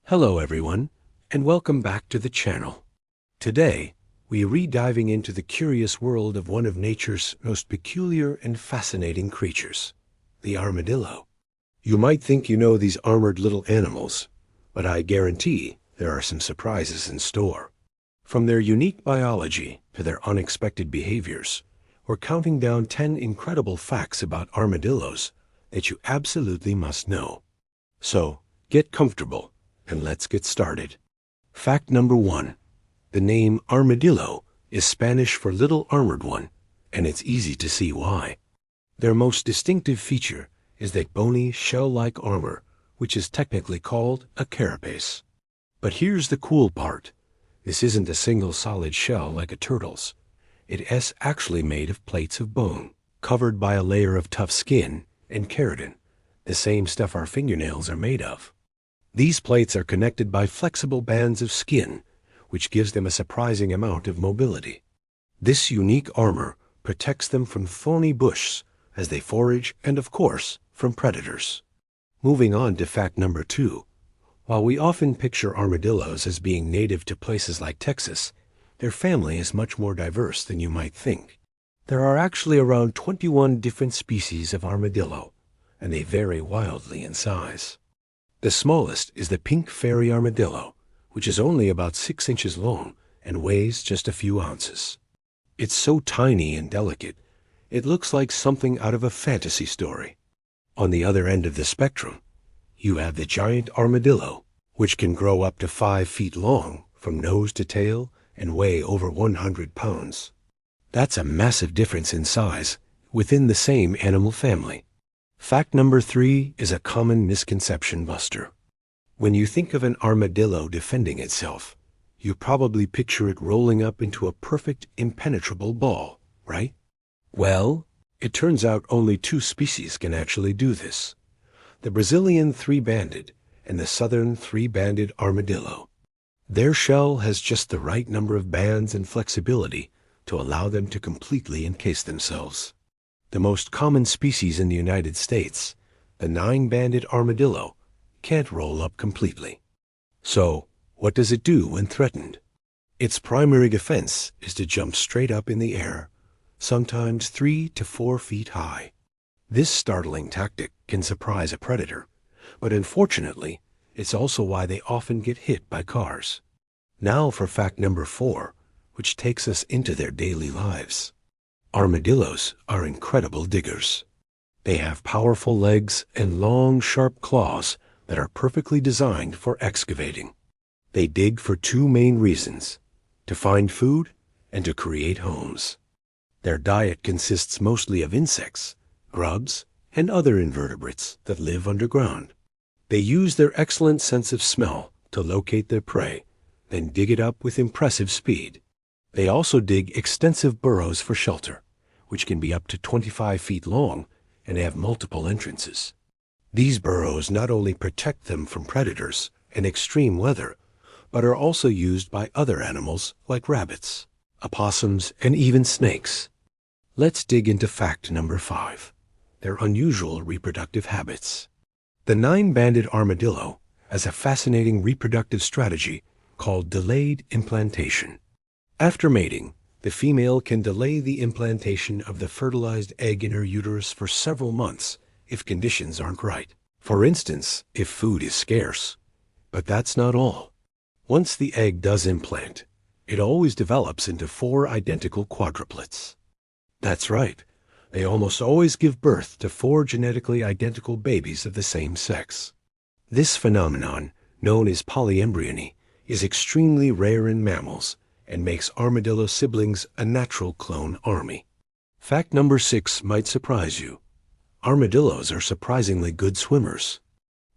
Hello everyone, and welcome back to the channel. Today, we are re-diving into the curious world of one of nature's most peculiar and fascinating creatures, the armadillo. You might think you know these armored little animals, but I guarantee there are some surprises in store. From their unique biology to their unexpected behaviors, we're counting down 10 incredible facts about armadillos that you absolutely must know. So, get comfortable and let's get started. Fact number 1. The name armadillo is Spanish for little armored one, and it's easy to see why. Their most distinctive feature is that bony, shell-like armor, which is technically called a carapace. But here's the cool part. This isn't a single solid shell like a turtle's. It is actually made of plates of bone, covered by a layer of tough skin and keratin, the same stuff our fingernails are made of. These plates are connected by flexible bands of skin, which gives them a surprising amount of mobility. This unique armor protects them from thorny bush as they forage and, of course, from predators. Moving on to fact number 2. While we often picture armadillos as being native to places like Texas, their family is much more diverse than you might think. There are actually around 21 different species of armadillo, and they vary wildly in size. The smallest is the pink fairy armadillo, which is only about 6 inches long and weighs just a few ounces. It's so tiny and delicate, it looks like something out of a fantasy story. On the other end of the spectrum, you have the giant armadillo, which can grow up to 5 feet long from nose to tail and weigh over 100 pounds. That's a massive difference in size within the same animal family. Fact number 3 is a common misconception buster. When you think of an armadillo defending itself, you probably picture it rolling up into a perfect, impenetrable ball, right? Well, it turns out only 2 species can actually do this: the Brazilian three-banded and the southern three-banded armadillo. Their shell has just the right number of bands and flexibility to allow them to completely encase themselves. The most common species in the United States, the 9-banded armadillo, can't roll up completely. So, what does it do when threatened? Its primary defense is to jump straight up in the air, sometimes 3 to 4 feet high. This startling tactic can surprise a predator, but unfortunately, it's also why they often get hit by cars. Now for fact number 4, which takes us into their daily lives. Armadillos are incredible diggers. They have powerful legs and long, sharp claws that are perfectly designed for excavating. They dig for 2 main reasons: to find food and to create homes. Their diet consists mostly of insects, grubs, and other invertebrates that live underground. They use their excellent sense of smell to locate their prey, then dig it up with impressive speed. They also dig extensive burrows for shelter, which can be up to 25 feet long and have multiple entrances. These burrows not only protect them from predators and extreme weather, but are also used by other animals like rabbits, opossums, and even snakes. Let's dig into fact number 5, their unusual reproductive habits. The 9-banded armadillo has a fascinating reproductive strategy called delayed implantation. After mating, the female can delay the implantation of the fertilized egg in her uterus for several months if conditions aren't right. For instance, if food is scarce. But that's not all. Once the egg does implant, it always develops into 4 identical quadruplets. That's right. They almost always give birth to 4 genetically identical babies of the same sex. This phenomenon, known as polyembryony, is extremely rare in mammals and makes armadillo siblings a natural clone army. Fact number 6 might surprise you. Armadillos are surprisingly good swimmers.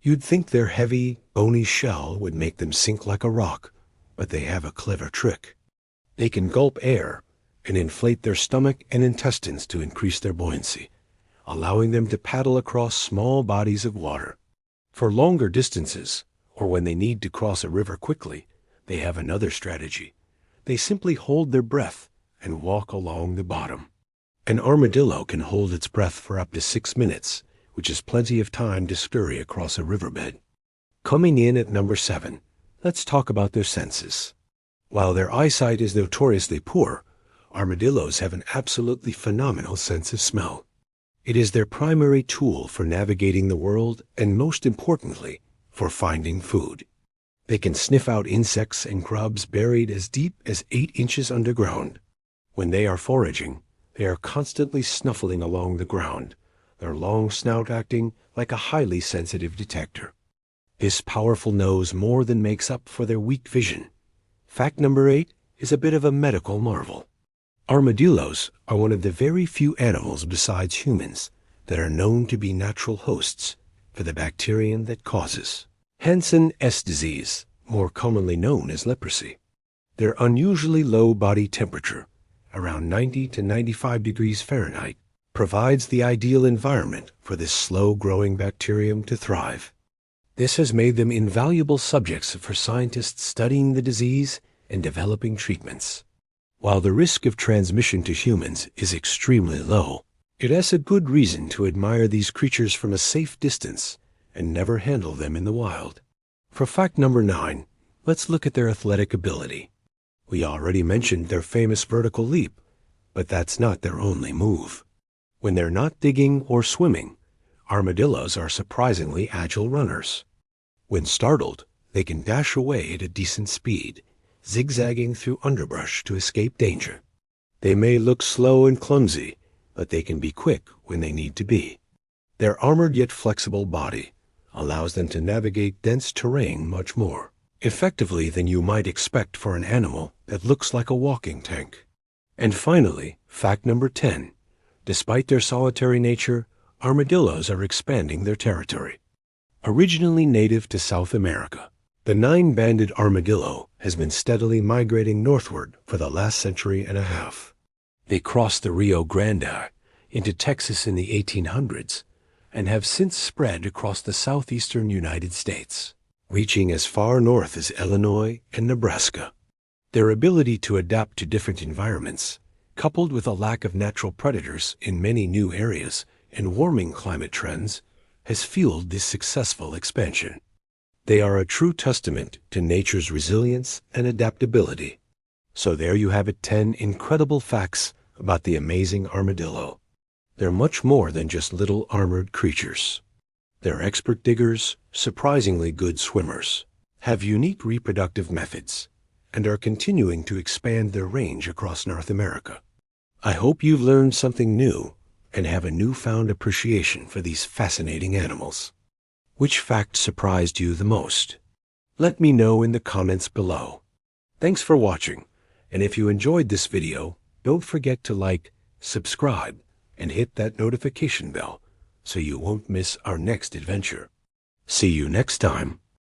You'd think their heavy, bony shell would make them sink like a rock, but they have a clever trick. They can gulp air and inflate their stomach and intestines to increase their buoyancy, allowing them to paddle across small bodies of water. For longer distances, or when they need to cross a river quickly, they have another strategy. They simply hold their breath and walk along the bottom. An armadillo can hold its breath for up to 6 minutes, which is plenty of time to scurry across a riverbed. Coming in at number 7, let's talk about their senses. While their eyesight is notoriously poor, armadillos have an absolutely phenomenal sense of smell. It is their primary tool for navigating the world and, most importantly, for finding food. They can sniff out insects and grubs buried as deep as 8 inches underground. When they are foraging, they are constantly snuffling along the ground, their long snout acting like a highly sensitive detector. This powerful nose more than makes up for their weak vision. Fact number 8 is a bit of a medical marvel. Armadillos are one of the very few animals besides humans that are known to be natural hosts for the bacterium that causes Hansen's disease, more commonly known as leprosy. Their unusually low body temperature, around 90 to 95 degrees Fahrenheit, provides the ideal environment for this slow-growing bacterium to thrive. This has made them invaluable subjects for scientists studying the disease and developing treatments. While the risk of transmission to humans is extremely low, it is a good reason to admire these creatures from a safe distance and never handle them in the wild. For fact number 9, let's look at their athletic ability. We already mentioned their famous vertical leap, but that's not their only move. When they're not digging or swimming, armadillos are surprisingly agile runners. When startled, they can dash away at a decent speed, zigzagging through underbrush to escape danger. They may look slow and clumsy, but they can be quick when they need to be. Their armored yet flexible body allows them to navigate dense terrain much more effectively than you might expect for an animal that looks like a walking tank. And finally, fact number 10. Despite their solitary nature, armadillos are expanding their territory. Originally native to South America, the 9-banded armadillo has been steadily migrating northward for the last century and a half. They crossed the Rio Grande into Texas in the 1800s and have since spread across the southeastern United States, reaching as far north as Illinois and Nebraska. Their ability to adapt to different environments, coupled with a lack of natural predators in many new areas and warming climate trends, has fueled this successful expansion. They are a true testament to nature's resilience and adaptability. So there you have it, 10 incredible facts about the amazing armadillo. They're much more than just little armored creatures. They're expert diggers, surprisingly good swimmers, have unique reproductive methods, and are continuing to expand their range across North America. I hope you've learned something new and have a newfound appreciation for these fascinating animals. Which fact surprised you the most? Let me know in the comments below. Thanks for watching, and if you enjoyed this video, don't forget to like, subscribe, and hit that notification bell so you won't miss our next adventure. See you next time.